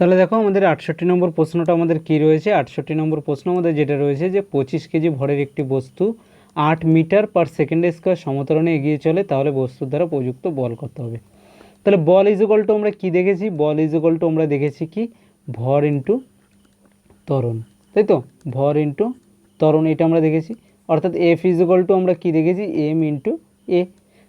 তাহলে দেখো আমাদের 68 নম্বর প্রশ্নটা আমাদের কি রয়েছে। 68 নম্বর প্রশ্ন আমাদের যেটা রয়েছে যে 25 কেজি ভরের একটি বস্তু 8 মিটার পার সেকেন্ডে স্কোয়ার সমত্বরণে এগিয়ে চলে, তাহলে বস্তুর দ্বারা প্রযুক্ত বল কত হবে। তাহলে বল ইজ ইকুয়াল টু আমরা কি দেখেছি, বল ইজ ইকুয়াল টু আমরা দেখেছি কি ভর ইন্টু ত্বরণ, তাই তো, ভর ইন্টু ত্বরণ এটা আমরা দেখেছি। অর্থাৎ এফ ইজ ইকুয়াল টু আমরা কি দেখেছি এম ইন্টু এ।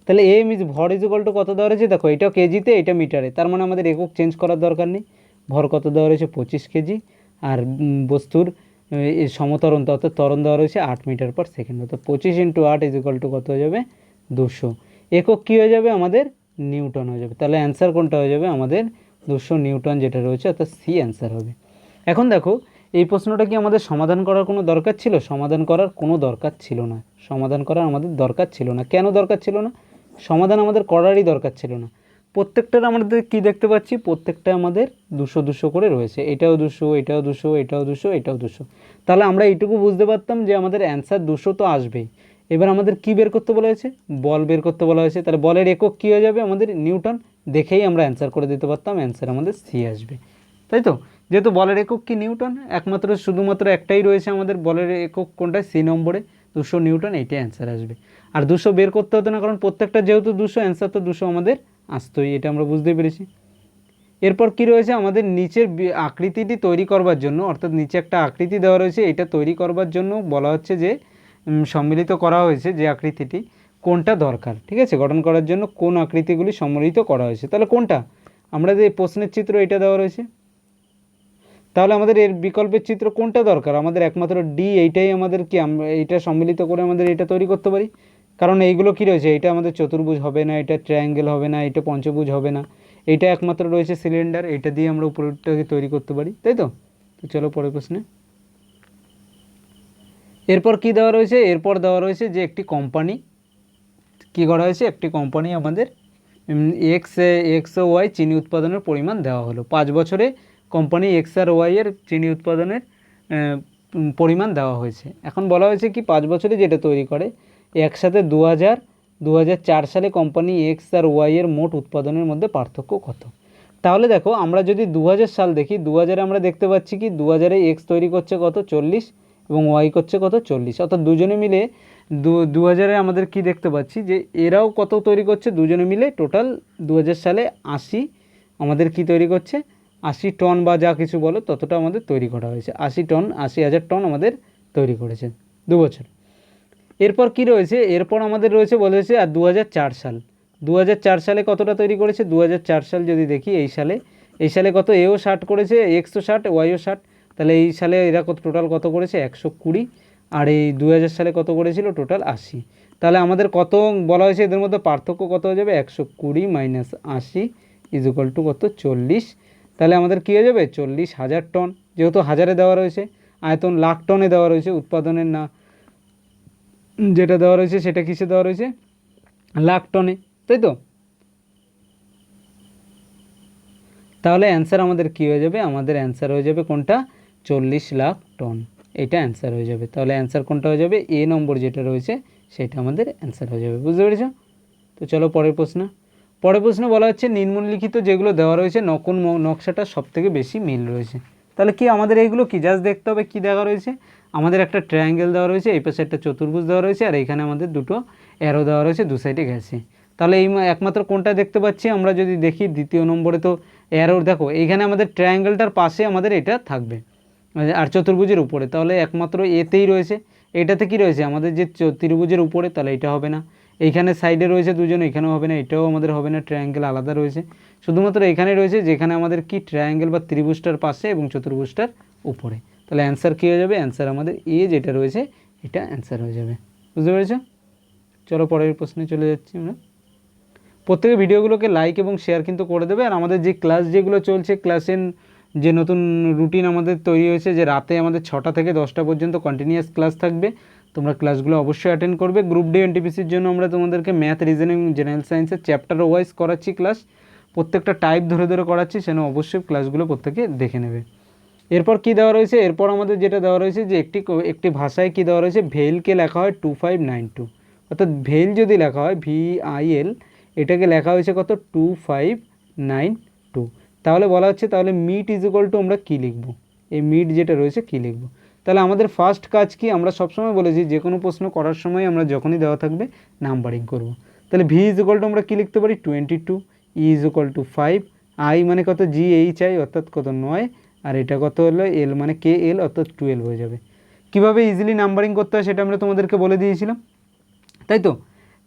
তাহলে এম ইজ ভর ইজ ইকুয়াল টু কত দেওয়া রয়েছে, দেখো এটাও কেজিতে এটা মিটারে, তার মানে আমাদের একক চেঞ্জ করার দরকার নেই। ভর কত দেওয়া রয়েছে 25 কেজি, আর বস্তুর সমত্বরণ অর্থাৎ ত্বরণ দেওয়া রয়েছে 8 মিটার পার সেকেন্ড, অর্থাৎ 25 ইন্টু 8 ইজ ইকুয়াল টু কত হয়ে যাবে 200। একক কী হয়ে যাবে আমাদের নিউটন হয়ে যাবে। তাহলে অ্যান্সার কোনটা হয়ে যাবে আমাদের 200 নিউটন যেটা রয়েছে, অর্থাৎ সি অ্যান্সার হবে। এখন দেখো এই প্রশ্নটা কি আমাদের সমাধান করার কোনো দরকার ছিল, সমাধান করার কোনো দরকার ছিল না, সমাধান করার আমাদের দরকার ছিল না। কেন দরকার ছিল না, সমাধান আমাদের করারই দরকার ছিল না। প্রত্যেকটার আমাদের কি দেখতে পাচ্ছি, প্রত্যেকটা আমাদের 200 200 করে রয়েছে, এটাও 200 এটাও 200 এটাও 200 এটাও 200। তাহলে আমরা এইটুকু বুঝতে পারতাম যে আমাদের অ্যান্সার 200 তো আসবেই। এবার আমাদের কি বের করতে বলা হয়েছে, বল বের করতে বলা হয়েছে। তাহলে বলের একক কী হয়ে যাবে আমাদের নিউটন, দেখেই আমরা অ্যান্সার করে দিতে পারতাম, অ্যান্সার আমাদের সি আসবে, তাই তো। যেহেতু বলের একক কি নিউটন, একমাত্র শুধুমাত্র একটাই রয়েছে আমাদের বলের একক কোনটা, সি নম্বরে 200 নিউটন, এইটাই অ্যান্সার আসবে। আর 200 বের করতে হতো না, কারণ প্রত্যেকটা যেহেতু 200, অ্যান্সার তো 200 আমাদের আসতোই, এটা আমরা বুঝতে পেরেছি। এরপর কি রয়েছে আমাদের নিচের আকৃতিটি তৈরি করবার জন্য, অর্থাৎ নিচে একটা আকৃতি দেওয়া রয়েছে, এটা তৈরি করবার জন্য বলা হচ্ছে যে সম্মিলিত করা হয়েছে যে আকৃতিটি, কোনটা দরকার, ঠিক আছে, গঠন করার জন্য কোন আকৃতিগুলি সম্মিলিত করা হয়েছে। তাহলে কোনটা, আমরা যে প্রশ্নের চিত্র এটা দেওয়া রয়েছে, তাহলে আমাদের এর বিকল্পের চিত্র কোনটা দরকার, আমাদের একমাত্র ডি, এইটাই আমাদের কি, আমরা এইটা সম্মিলিত করে আমাদের এটা তৈরি করতে পারি। কারণ এইগুলো কি রয়েছে, এটা আমাদের চতুর্ভুজ হবে না, এটা ট্রায়াঙ্গেল হবে না, এটা পঞ্চভুজ হবে না, এইটা একমাত্র রয়েছে সিলিন্ডার, এটা দিয়ে আমরা উপরটাকে তৈরি করতে পারি, তাই তো। তো চলো পরের প্রশ্নে। এরপর কি দেওয়া রয়েছে, এরপর দেওয়া রয়েছে যে একটি কোম্পানি কি করা হয়েছে, একটি কোম্পানি আমাদের এক্স ও ওয়াই চিনি উৎপাদনের পরিমাণ দেওয়া হলো। 5 বছরে কোম্পানি এক্স আর ওয়াই এর চিনি উৎপাদনের পরিমাণ দেওয়া হয়েছে। এখন বলা হয়েছে কি 5 বছরে যেটা তৈরি করে, একসাথে 2004 সালে কোম্পানি এক্স আর ওয়াই এর মোট উৎপাদনের মধ্যে পার্থক্য কত। তাহলে দেখো আমরা যদি 2000 সাল দেখি, 2000-এ আমরা দেখতে পাচ্ছি কি 2000-এ এক্স তৈরি করছে কত 40 এবং ওয়াই করছে কত 40, অর্থাৎ দুজনে মিলে 2000-এ আমাদের কি দেখতে পাচ্ছি যে এরাও কত তৈরি করছে, দুজনে মিলে টোটাল 2000 সালে 80 আমাদের কি তৈরি করছে, 80 টন বা যা কিছু বলো ততটা আমাদের তৈরি করা হয়েছে, 80 টন 80,000 টন আমাদের তৈরি করেছে 2 বছর। এরপর কি রয়েছে, এরপর আমাদের রয়েছে বলেছে আর 2004 সাল, 2004 সালে কতটা তৈরি করেছে, 2004 সাল যদি দেখি এই সালে কত, এও 60 করেছে, এক্সও 60 ওয়াইও 60, তাহলে এই সালে এরা কত টোটাল কত করেছে 120, আর এই 2000 সালে কত করেছিল টোটাল 80। তাহলে আমাদের কত বলা হয়েছে, এদের মধ্যে পার্থক্য কত হয়ে যাবে, 120 মাইনাস 80 ইজ ইকুয়াল টু কত 40। তাহলে আমাদের কী হয়ে যাবে 40,000 টন, যেহেতু হাজারে দেওয়া রয়েছে, আয়তন লাখ টনে দেওয়া রয়েছে, উৎপাদনের না যেটা দেওয়া রয়েছে সেটা কিসে দেওয়া রয়েছে, লাখ টনে, তাই তো। তাহলে অ্যান্সার আমাদের কী হয়ে যাবে, আমাদের অ্যান্সার হয়ে যাবে কোনটা 40 লাখ টন, এটা অ্যান্সার হয়ে যাবে। তাহলে অ্যান্সার কোনটা হয়ে যাবে, এ নম্বর যেটা রয়েছে সেটা আমাদের অ্যান্সার হয়ে যাবে, বুঝতে পেরেছ। তো চলো পরের প্রশ্ন। পরের প্রশ্নে বলা হচ্ছে নিম্নলিখিত যেগুলো দেওয়া রয়েছে কোন নকশাটা সবথেকে বেশি মিল রয়েছে। তাহলে কি আমাদের এইগুলো কি জাস্ট দেখতে হবে, কি দেওয়া রয়েছে, আমাদের একটা ট্রায়াঙ্গেল দেওয়া রয়েছে, এই পাশে একটা চতুর্ভুজ দেওয়া রয়েছে, আর এইখানে আমাদের দুটো অ্যারো দেওয়া রয়েছে দু সাইডে গেছে। তাহলে এই একমাত্র কোনটা দেখতে পাচ্ছি, আমরা যদি দেখি দ্বিতীয় নম্বরে তো অ্যারোর, দেখো এইখানে আমাদের ট্রায়াঙ্গেলটার পাশে আমাদের এটা থাকবে আর চতুর্ভুজের উপরে, তাহলে একমাত্র এতেই রয়েছে, এটাতে কি রয়েছে আমাদের যে ত্রিভুজের উপরে, তাহলে এটা হবে না। এইখানে সাইডে রয়েছে দুজন, এখানেও হবে না, এটাও আমাদের হবে না, ট্রায়াঙ্গেল আলাদা রয়েছে, শুধুমাত্র এখানে রয়েছে যেখানে আমাদের কি ট্রায়াঙ্গেল বা ত্রিভুজটার পাশে এবং চতুর্ভুজটার উপরে। তাহলে অ্যান্সার কী হয়ে যাবে, অ্যান্সার আমাদের এ যেটা রয়েছে এটা অ্যান্সার হয়ে যাবে, বুঝতে পেরেছো। চলো পরের প্রশ্নে চলে যাচ্ছি আমরা। প্রত্যেকে ভিডিওগুলোকে লাইক এবং শেয়ার কিন্তু করে দেবে। আর আমাদের যে ক্লাস যেগুলো চলছে, ক্লাসের যে নতুন রুটিন আমাদের তৈরি হয়েছে, যে রাতে আমাদের 6টা থেকে 10টা পর্যন্ত কন্টিনিউয়াস ক্লাস থাকবে, তোমরা ক্লাসগুলো অবশ্যই অ্যাটেন্ড করবে। গ্রুপ ডি এনটিপিসির জন্য আমরা তোমাদেরকে ম্যাথ, রিজনিং, জেনারেল সায়েন্সের চ্যাপ্টার ওয়াইজ করাচ্ছি ক্লাস, প্রত্যেকটা টাইপ ধরে ধরে করাচ্ছি, সেজন্য অবশ্যই ক্লাসগুলো প্রত্যেকে দেখে নেবে। এরপর কি দেওয়া রয়েছে, এরপর আমাদের যেটা দেওয়া রয়েছে যে একটি ভাষায় কি দেওয়া রয়েছে, ভেলকে লেখা হয় 2592, অর্থাৎ ভেল যদি লেখা হয় VIL, এটাকে লেখা হয়েছে কত 2592। তাহলে বলা হচ্ছে তাহলে মিড ইজ ইকুয়াল টু আমরা কী লিখব, এই মিড যেটা রয়েছে কী লিখব। তাহলে আমাদের ফার্স্ট কাজ কি, আমরা সবসময় বলেছি যে কোনো প্রশ্ন করার সময় আমরা যখনই দেওয়া থাকবে নাম্বারিং করব। তাহলে ভি ইজ ইকুয়াল টু আমরা কী লিখতে পারি 22, ই ইজ ইকুয়াল টু 5, আই মানে কত জি এইচ আই অর্থাৎ কত 9, আর এটা কত হলো এল মানে কে এল অর্থাৎ 12 হয়ে যাবে। কীভাবে ইজিলি নাম্বারিং করতে হয় সেটা আমরা তোমাদেরকে বলে দিয়েছিলাম, তাই তো।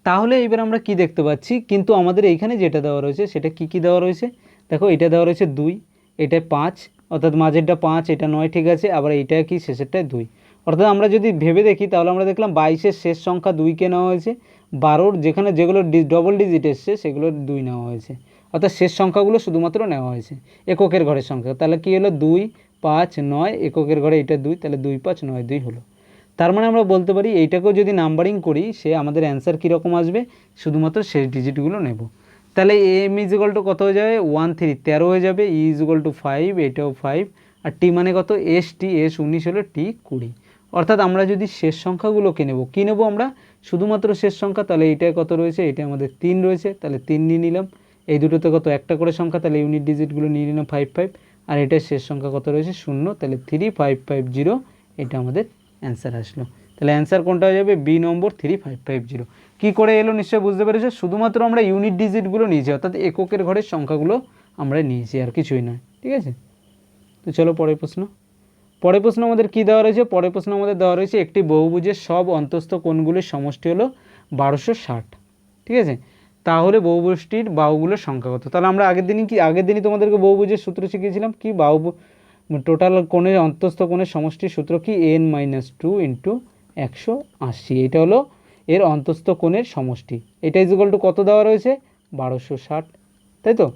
তাহলে এবার আমরা কি দেখতে পাচ্ছি, কিন্তু আমাদের এইখানে যেটা দেওয়া রয়েছে সেটা কি কি দেওয়া রয়েছে, দেখো এটা দেওয়া রয়েছে 2, এটা 5 অর্থাৎ মাঝেরটা 5, এটা 9 ঠিক আছে, আবার এইটা কি শেষেরটায় 2। অর্থাৎ আমরা যদি ভেবে দেখি তাহলে আমরা দেখলাম 22-এর শেষ সংখ্যা 2কে নেওয়া হয়েছে, 12-র যেখানে যেগুলো ডবল ডিজিট এসছে সেগুলো 2 নেওয়া হয়েছে, অর্থাৎ শেষ সংখ্যাগুলো শুধুমাত্র নেওয়া হয়েছে এককের ঘরের সংখ্যা। তাহলে কী হলো 2, 5, 9, এককের ঘরে এটা 2, তাহলে 2, 5, 9, 2 হলো। তার মানে আমরা বলতে পারি এইটাকেও যদি নাম্বারিং করি সে আমাদের অ্যান্সার কীরকম আসবে, শুধুমাত্র শেষ ডিজিটগুলো নেব। তাহলে এম ইজ ইকুয়াল টু কত হয়ে যাবে 1, 3, 13 হয়ে যাবে, ই ইজ ইকুয়াল টু 5, এটাও 5, আর টি মানে কত এস 19 হলো, টি 20। অর্থাৎ আমরা যদি শেষ সংখ্যাগুলোকে নেব, কী নেব আমরা, শুধুমাত্র শেষ সংখ্যা। তাহলে এইটায় কত রয়েছে, এটা আমাদের 3 রয়েছে, তাহলে 3 নিয়ে নিলাম। এই দুটোতে কত একটা করে সংখ্যা, তাহলে ইউনিট ডিজিটগুলো নিয়ে নিলাম 5, 5, আর এটার শেষ সংখ্যা কত রয়েছে 0, তাহলে 3550 এটা আমাদের অ্যান্সার আসলো। তাহলে অ্যান্সার কোনটা হয়ে যাবে, বি নম্বর 3550। কী করে এলো নিশ্চয়ই বুঝতে পেরেছো, শুধুমাত্র আমরা ইউনিট ডিজিটগুলো নিয়েছি, অর্থাৎ এককের ঘরের সংখ্যাগুলো আমরা নিয়েছি, আর কিছুই নয়, ঠিক আছে। তো চলো পরের প্রশ্ন। পরের প্রশ্ন আমাদের কী দেওয়া রয়েছে, পরের প্রশ্ন আমাদের দেওয়া রয়েছে একটি বহুভুজের সব অন্তস্থ কোণগুলির সমষ্টি হলো 1260, ঠিক আছে। তাহলে বহুভুজটির বাহুগুলোর সংখ্যা কত। তাহলে আমরা আগের দিনই তোমাদেরকে বহুভুজের সূত্র শিখিয়েছিলাম, কি বাহু টোটাল কোণের অন্তস্থ কোণের সমষ্টির সূত্র কি n-2 × 180, এটা হলো এর অন্তস্থ কোণের সমষ্টি। এটা ইজ ইকুয়াল টু কত দেওয়া রয়েছে 1260, তাই তো।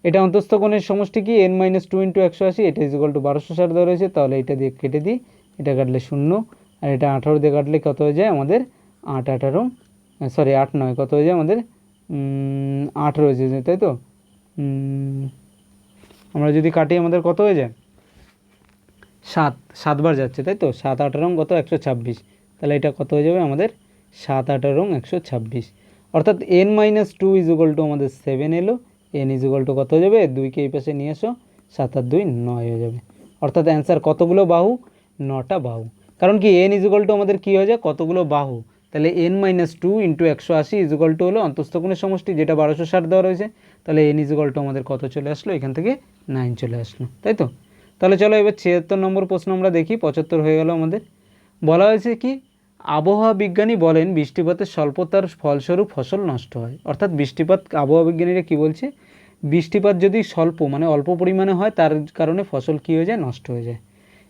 এটা অন্তস্থ কোণের সমষ্টি কি n-2 × 180, এটা ইজ ইকুয়াল টু 1260 দেওয়া রয়েছে। তাহলে এটা দিয়ে কেটে দিই, এটা কাটলে 0, আর এটা 18 দিয়ে কাটলে কত হয়ে যায় আমাদের 8 9 কত হয়ে যায় আমাদের 8 রয়েছে, তাই তো। আমরা যদি কাটি আমাদের কত হয়ে যায় 7 বার যাচ্ছে, তাই তো। 7 8 কত 126, তাহলে এটা কত হয়ে যাবে আমাদের 7 8 126, অর্থাৎ n-2 ইজ ইকুয়াল টু আমাদের 7 এলো, n ইজ ইকুয়াল টু কত হয়ে যাবে 2কে এই পাশে নিয়ে এসো, 7 আর 2 9 হয়ে যাবে। অর্থাৎ অ্যান্সার কতগুলো বাহু, 9টা বাহু। কারণ কি n ইজ ইকুয়াল টু আমাদের কী হয়ে যায় কতগুলো বাহু, তাহলে n-2 × 180 ইজ ইকুয়াল টু হলো অন্তস্থ কোণের সমষ্টি, যেটা 1260 দেওয়া রয়েছে। তাহলে n ইজ ইকুয়াল টু আমাদের কত চলে আসলো, এখান থেকে 9 চলে আসলো, তাই তো। তাহলে চলো এবার 76 নম্বর প্রশ্ন আমরা দেখি। 75 হয়ে গেল আমাদের। বলা হয়েছে কি, আবহাওয়া বিজ্ঞানী বলেন বৃষ্টিপাতের স্বল্পতার ফলস্বরূপ ফসল নষ্ট হয়। অর্থাৎ বৃষ্টিপাত, আবহাওয়া বিজ্ঞানীরা কী বলছে, বৃষ্টিপাত যদি স্বল্প মানে অল্প পরিমাণে হয় তার কারণে ফসল কী হয়ে যায়, নষ্ট হয়ে যায়।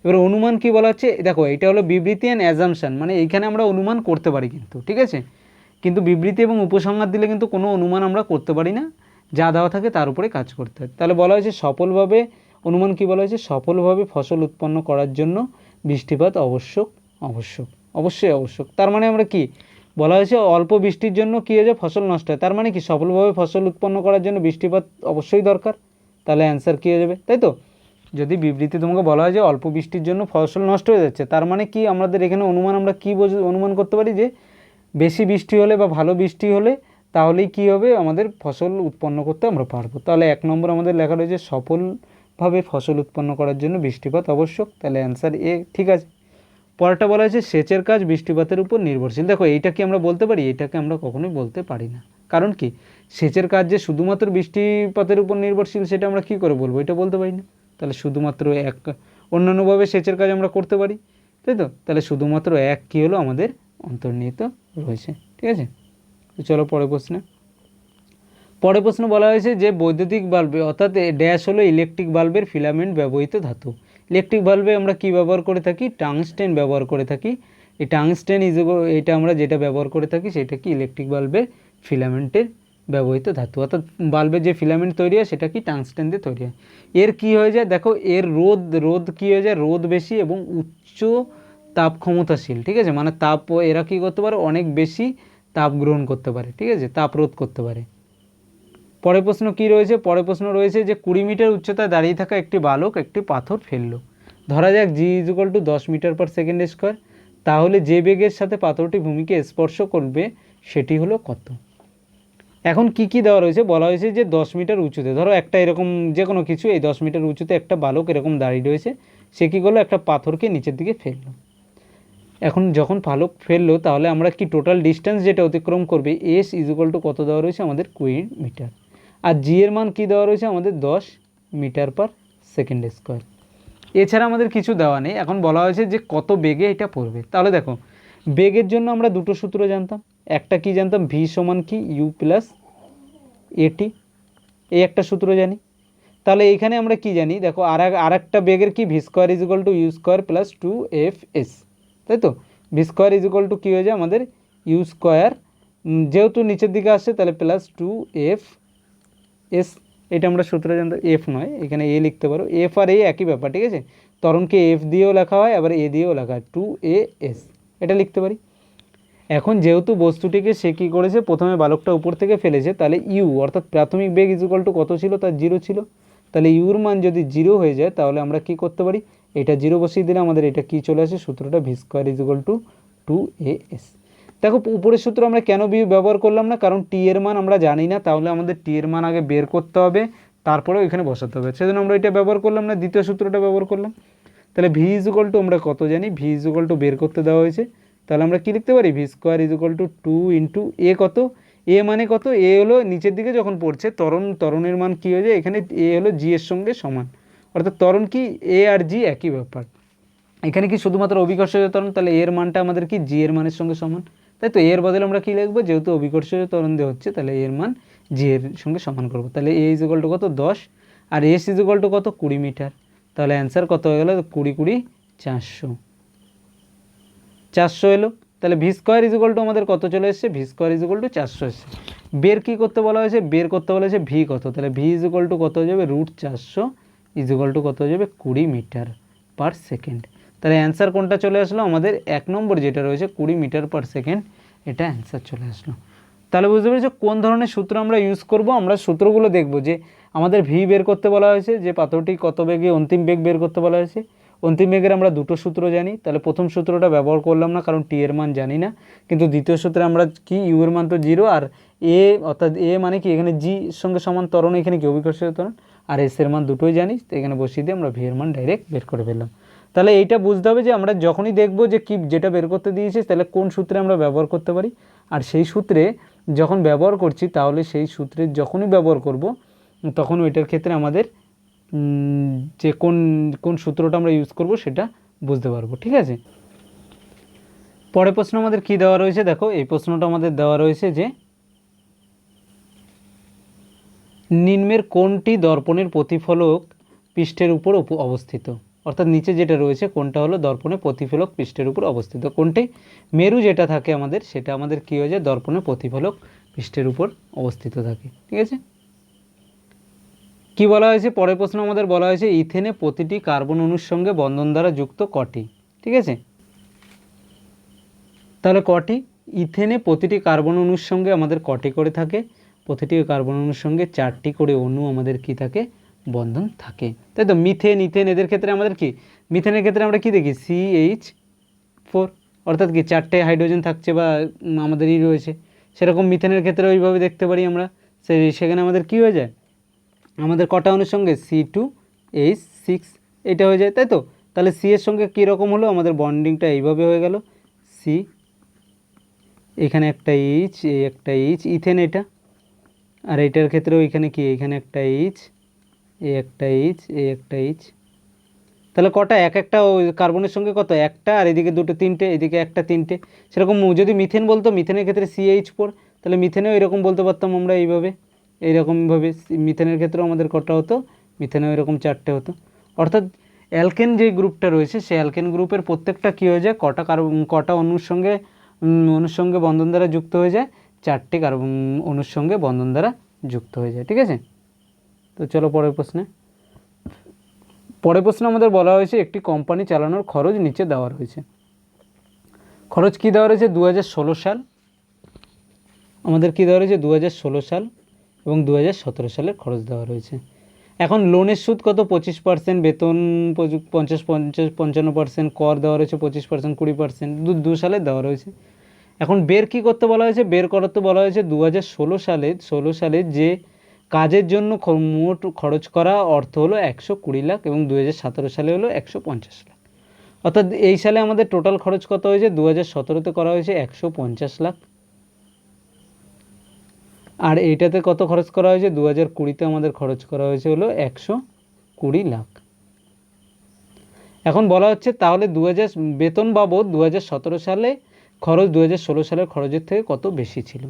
এবার অনুমান কি বলা হচ্ছে, দেখো এটা হলো বিবৃতি অ্যান্ড অ্যাজাম্পশন, মানে এইখানে আমরা অনুমান করতে পারি কিন্তু, ঠিক আছে। কিন্তু বিবৃতি এবং উপসংহার দিলে কিন্তু কোনো অনুমান আমরা করতে পারি না, যা দেওয়া থাকে তার উপরে কাজ করতে হয়। তাহলে বলা হয়েছে সফলভাবে, অনুমান কি বলা হয়েছে, সফলভাবে ফসল উৎপন্ন করার জন্য বৃষ্টিপাত অবশ্যই আবশ্যক। তার মানে আমরা কি বলা হয়েছে, অল্প বৃষ্টির জন্য কী হয়ে যায় ফসল নষ্ট হয়, তার মানে কি সফলভাবে ফসল উৎপন্ন করার জন্য বৃষ্টিপাত অবশ্যই দরকার। তাহলে অ্যান্সার কী হয়ে যাবে, তাই তো। যদি বিবৃতি তোমাকে বলা হয় যে অল্প বৃষ্টির জন্য ফসল নষ্ট হয়ে যাচ্ছে, তার মানে কি আমাদের এখানে অনুমান, আমরা কী অনুমান করতে পারি যে বেশি বৃষ্টি হলে বা ভালো বৃষ্টি হলে তাহলেই কী হবে, আমাদের ফসল উৎপন্ন করতে আমরা পারবো। তাহলে 1 নম্বর আমাদের লেখা রয়েছে সফলভাবে ফসল উৎপন্ন করার জন্য বৃষ্টিপাত আবশ্যক, তাহলে অ্যান্সার এ, ঠিক আছে। পরেরটা বলা হয়েছে সেচের কাজ বৃষ্টিপাতের উপর নির্ভরশীল। দেখো এইটা কি আমরা বলতে পারি, এটাকে আমরা কখনোই বলতে পারি না। কারণ কি, সেচের কাজ যে শুধুমাত্র বৃষ্টিপাতের উপর নির্ভরশীল সেটা আমরা কী করে বলবো, এটা বলতে পারি না। তাহলে শুধুমাত্র অন্যান্যভাবে সেচের কাজ আমরা করতে পারি, তাই তো। তাহলে শুধুমাত্র এক কী হলো আমাদের অন্তর্নিহিত রয়েছে, ঠিক আছে। তো চলো পরের প্রশ্ন বলা হয়েছে যে বৈদ্যুতিক বাল্বে অর্থাৎ ড্যাশ হলো ইলেকট্রিক বাল্বের ফিলামেন্ট ব্যবহৃত ধাতু। ইলেকট্রিক বাল্বে আমরা কি ব্যবহার করে থাকি, টাংস্টেন ব্যবহার করে থাকি। এই টাংস্টেন এটা আমরা যেটা ব্যবহার করে থাকি সেটা কি ইলেকট্রিক বাল্বের ফিলামেন্টের ব্যবহৃত ধাতু, অর্থাৎ বাল্বের যে ফিলামেন্ট তৈরি হয় সেটা কি টাংস্টেন দিয়ে তৈরি হয়। এর কি হয়ে যায়, দেখো এর রোধ কী হয়ে যায়, রোধ বেশি এবং উচ্চ তাপ ক্ষমতাশীল, ঠিক আছে। মানে এরা কী করতে পারে, অনেক বেশি তাপ গ্রহণ করতে পারে, ঠিক আছে, তাপ রোধ করতে পারে। পরের প্রশ্ন কী রয়েছে, পরের প্রশ্ন রয়েছে যে 20 মিটার উচ্চতায় দাঁড়িয়ে থাকা একটি বালক একটি পাথর ফেললো। ধরা যাক জি ইজ ইকুয়াল টু 10 মিটার/সেকেন্ড², তাহলে যে বেগের সাথে পাথরটি ভূমিকে স্পর্শ করবে সেটি হলো কত। এখন কি কি দেওয়া রয়েছে, বলা হয়েছে যে 10 মিটার উঁচুতে, ধরো একটা এরকম যে কোনো কিছু, এই 10 মিটার উঁচুতে একটা বালক এরকম দাঁড়িয়ে রয়েছে, সে কী করলো, একটা পাথরকে নিচের দিকে ফেললো। এখন যখন বালক ফেললো তাহলে আমরা কি টোটাল ডিস্টেন্স যেটা অতিক্রম করবে এস ইজুকাল টু কত দেওয়া রয়েছে আমাদের 20 মিটার, আর জি এর মান কী দেওয়া রয়েছে আমাদের 10 মিটার পার সেকেন্ড স্কোয়ার। এছাড়া আমাদের কিছু দেওয়া নেই। এখন বলা হয়েছে যে কত বেগে এটা পড়বে। তাহলে দেখো, বেগের জন্য আমরা দুটো সূত্র জানতাম, একটা কি জানতাম, ভি সমান কি ইউ প্লাস এটি, এই একটা সূত্র জানি। তাহলে এইখানে আমরা কি জানি, দেখো আর একটা বেগের কি, v square is equal to u square plus 2fs, তাই তো। V square is equal to কী হয়ে যায় আমাদের ইউ স্কোয়ার, যেহেতু নিচের দিকে আসছে তাহলে প্লাস 2fs, এটা আমরা সূত্র জানতাম। এফ নয়, এখানে এ লিখতে পারো, এফ আর এ একই ব্যাপার, ঠিক আছে। ত্বরণকে এফ দিয়েও লেখা হয়, আবার এ দিয়েও লেখা হয়, 2as, এটা লিখতে পারি। এখন যেহেতু বস্তুটিকে সে কী করেছে, প্রথমে বালকটা উপর থেকে ফেলেছে, তাহলে ইউ অর্থাৎ প্রাথমিক বেগ ইজুকাল টু কত ছিল, তার 0 ছিল। তাহলে ইউর মান যদি 0 হয়ে যায় তাহলে আমরা কি করতে পারি, এটা 0 বসিয়ে দিলে আমাদের এটা কি চলে আসে, সূত্রটা V square is equal two 2as। দেখো উপরের সূত্র আমরা কেন ব্যবহার করলাম না, কারণ টি এর মান আমরা জানি না, তাহলে আমাদের টি এর মান আগে বের করতে হবে, তারপরে ওইখানে বসাতে হবে, সেজন্য আমরা এটা ব্যবহার করলাম না, দ্বিতীয় সূত্রটা ব্যবহার করলাম। তাহলে ভি ইজুকাল টু আমরা কত জানি, ভি ইজুকাল টু বের করতে দেওয়া হয়েছে, তাহলে আমরা কী লিখতে পারি, v square is equal to 2 into a কত, এ মানে কত, এ হলো নিচের দিকে যখন পড়ছে ত্বরণের মান কী হয়ে যায়, এখানে এ হলো জি এর সঙ্গে সমান, অর্থাৎ ত্বরণ কি এ আর জি একই ব্যাপার। এখানে কি শুধুমাত্র অভিকর্ষজ ত্বরণ, তাহলে এর মানটা আমাদের কি জি এর মানের সঙ্গে সমান, তাই তো। এর বদলে আমরা কী লিখবো, যেহেতু অভিকর্ষজ ত্বরণ দেওয়া হচ্ছে তাহলে এর মান জি এর সঙ্গে সমান করবো। তাহলে এ ইজুকাল টু কত 10, আর এস ইজুকাল টু কত 20 মিটার। তাহলে অ্যান্সার কত হয়ে গেল, 20 20 400 এলো। তাহলে ভি স্কোয়ার ইজুকাল টু আমাদের কত চলে এসছে, ভি স্কোয়ার ইজুকাল টু 400 এসছে। বের কী করতে বলা হয়েছে, বের করতে বলা হয়েছে ভি কত, তাহলে ভি ইজুকাল টু কত হয়ে যাবে, √400 ইজুকাল টু কত হয়ে যাবে 20 মিটার পার সেকেন্ড। তাহলে অ্যান্সার কোনটা চলে আসলো, আমাদের 1 নম্বর যেটা রয়েছে 20 মিটার পার সেকেন্ড, এটা অ্যান্সার চলে আসলো। তাহলে বুঝতে পেরেছো কোন ধরনের সূত্র আমরা ইউজ করব। আমরা সূত্রগুলো দেখব, যে আমাদের ভি বের করতে বলা হয়েছে, যে পাথরটি কত বেগে অন্তিম বেগ বের করতে বলা হয়েছে। অন্তিম বেগের আমরা দুটো সূত্র জানি, তাহলে প্রথম সূত্রটা ব্যবহার করলাম না কারণ টি এর মান জানি না, কিন্তু দ্বিতীয় সূত্রে আমরা কি, ইউ এর মান তো 0, আর এ অর্থাৎ এ মানে কি, এখানে জি সঙ্গে সমান ত্বরণ, এখানে কি অভিকর্ষজ ত্বরণ, আর এস এর মান দুটোই জানি, তো এখানে বসিয়ে দিয়ে আমরা ভি এর মান ডাইরেক্ট বের করে ফেললাম। তাহলে এইটা বুঝতে হবে যে আমরা যখনই দেখব যে কি যেটা বের করতে দিয়েছে, তাহলে কোন সূত্রে আমরা ব্যবহার করতে পারি, আর সেই সূত্রে যখন ব্যবহার করছি তাহলে সেই সূত্রে যখনই ব্যবহার করব তখন ওইটার ক্ষেত্রে আমাদের যে কোন কোন সূত্রটা আমরা ইউজ করব সেটা বুঝতে পারবো, ঠিক আছে। পরের প্রশ্ন আমাদের কি দেওয়া রয়েছে, দেখো এই প্রশ্নটা আমাদের দেওয়া রয়েছে যে নিম্নের কোনটি দর্পণের প্রতিফলক পৃষ্ঠের উপর অবস্থিত, অর্থাৎ নিচে যেটা রয়েছে কোনটা হলো দর্পণের প্রতিফলক পৃষ্ঠের উপর অবস্থিত, কোনটি মেরু যেটা থাকে আমাদের, সেটা আমাদের কী হয়ে যায়, দর্পণের প্রতিফলক পৃষ্ঠের উপর অবস্থিত থাকে, ঠিক আছে। কি বলা হয়েছে, পরের প্রশ্ন আমাদের বলা হয়েছে ইথেনে প্রতিটি কার্বন অণুর সঙ্গে বন্ধন দ্বারা যুক্ত কটি, ঠিক আছে। তাহলে কটি, ইথেনে প্রতিটি কার্বন অণুর সঙ্গে আমাদের কটি করে থাকে, প্রতিটি কার্বন অণুর সঙ্গে 4টি করে অণু আমাদের কি থাকে, বন্ধন থাকে, তাই তো। মিথেন, ইথেন এদের ক্ষেত্রে আমাদের কি, মিথেনের ক্ষেত্রে আমরা কি দেখি CH4, অর্থাৎ কি 4টে হাইড্রোজেন থাকছে বা আমাদের রয়েছে, সেরকম মিথেনের ক্ষেত্রে ওইভাবে দেখতে পারি আমরা, সেখানে আমাদের কি হয়ে যায়, আমাদের কটা অণুর সঙ্গে C2H6 এটা হয়ে যায়, তাই তো। তাহলে সি এর সঙ্গে কীরকম হলো, আমাদের বন্ডিংটা এইভাবে হয়ে গেল, সি এখানে একটা এইচ, এই একটা এইচ, ইথেন এটা, আর এইটার ক্ষেত্রেও এখানে কি, এখানে একটা এইচ, এই একটা এইচ, এই একটা এইচ, তাহলে কটা, একটা ওই কার্বনের সঙ্গে কত, একটা, আর এদিকে দুটো, তিনটে, এদিকে একটা, তিনটে। সেরকম যদি মিথেন বলতো, মিথেনের ক্ষেত্রে CH4, তাহলে মিথেনেও এরকম বলতে পারতাম আমরা এইভাবে, এইরকমভাবে। মিথেনের ক্ষেত্রেও আমাদের কটা হতো, মিথেনেও এরকম 4টে হতো। অর্থাৎ অ্যালকেন যে গ্রুপটা রয়েছে, সেই অ্যালকেন গ্রুপের প্রত্যেকটা কী হয়ে যায়, কটা অণুর সঙ্গে বন্ধন দ্বারা যুক্ত হয়ে যায়, 4টে কার্বন অণুর সঙ্গে বন্ধন দ্বারা যুক্ত হয়ে যায়, ঠিক আছে। তো চলো পরের প্রশ্নে। পরের প্রশ্ন আমাদের বলা হয়েছে একটি কোম্পানি চালানোর খরচ নিচে দেওয়া রয়েছে। খরচ কি দেওয়া রয়েছে, 2016 সাল, আমাদের কি দেওয়া রয়েছে 2016 সাল এবং 2017 সালের খরচ দেওয়া রয়েছে। এখন লোনের সুদ কত, 25%, বেতন 50, 55%, কর দেওয়া রয়েছে 25%, 20%, 2 সালে দেওয়া রয়েছে। এখন বের কি করতে বলা হয়েছে, বের করতে বলা হয়েছে 2016 সালে যে কাজের জন্য মোট খরচ করা অর্থ হলো 120 লাখ এবং 2017 সালে হলো 150 লাখ। অর্থাৎ এই সালে আমাদের টোটাল খরচ কত হয়েছে, 2017তে করা হয়েছে 150 লাখ, আর এইটাতে কত খরচ করা হয়েছে, 2020তে আমাদের খরচ করা হয়েছে হলো 120 লাখ। এখন বলা হচ্ছে তাহলে বেতন বাবদ 2017 সালে খরচ 2016 সালের খরচের থেকে কত বেশি ছিল।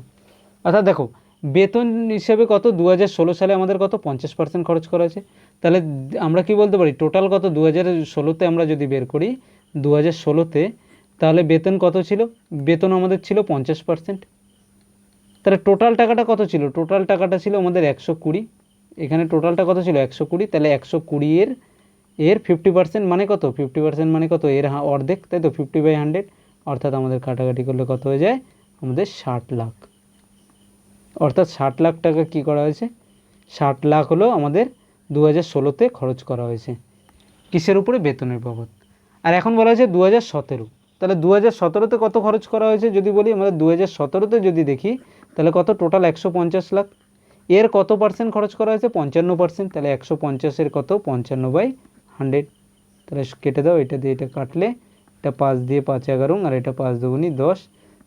অর্থাৎ দেখো বেতন হিসেবে কত, 2016 সালে আমাদের কত 50% খরচ করা হয়েছে, তাহলে আমরা কি বলতে পারি টোটাল কত 2016তে আমরা যদি বের করি 2016তে, তাহলে বেতন কত ছিল, বেতন আমাদের ছিল 50%, তাহলে টোটাল টাকাটা কত ছিল, টোটাল টাকাটা ছিল আমাদের 120, এখানে টোটালটা কত ছিল 120, তাহলে 120 এর 50% মানে কত, 50% মানে কত এর অর্ধেক, তাই তো 50/100, অর্থাৎ আমাদের কাটাকাটি করলে কত হয়ে যায় আমাদের 60 লাখ। অর্থাৎ 60 লাখ টাকা কী করা হয়েছে, 60 লাখ হলো আমাদের 2016তে খরচ করা হয়েছে কিসের উপরে, বেতনের বাবদ। আর এখন বলা হয়েছে 2017, তাহলে 2017তে কত খরচ করা হয়েছে যদি বলি, আমাদের 2017তে যদি দেখি তাহলে কত টোটাল 150 লাখ, এর কত পার্সেন্ট খরচ করা হয়েছে 55%, তাহলে 150-এর কত 55/100, তাহলে কেটে দাও, এটা দিয়ে এটা কাটলে এটা 5 দিয়ে 5 11 আর এটা 5 দুগুনি 10,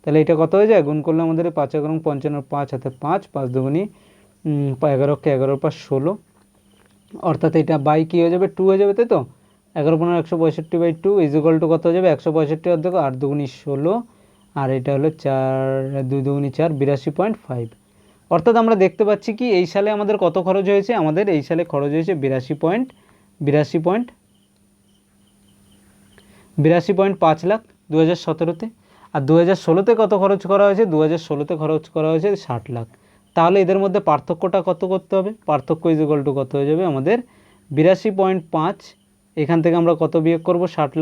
তাহলে এটা কত হয়ে যায়, গুণ করলে আমাদের 5 11 55, 5 হাতে 5, 5 দুগুনি 11কে 11 5 16, অর্থাৎ এটা বাই কী হয়ে যাবে 2 হয়ে যাবে, তাই তো 11 15 165/2 ইজ ইকুয়াল টু কত হয়ে যাবে 165 অর্ধেক 8 দুগুনি 16, আর এটা হলো 4 2 দুগুনি 4 82.5। অর্থাৎ আমরা দেখতে পাচ্ছি কি এই সালে আমাদের কত খরচ হয়েছে, আমাদের এই সালে খরচ হয়েছে 82.5 লাখ 2017তে, আর 2016তে কত খরচ করা হয়েছে, 2016তে খরচ করা হয়েছে 60 লাখ। তাহলে এদের মধ্যে পার্থক্যটা কত করতে হবে, পার্থক্য ইজ ইকুয়াল টু কত হয়ে যাবে আমাদের 82.5, এখান থেকে আমরা কত বিয়োগ করব, 60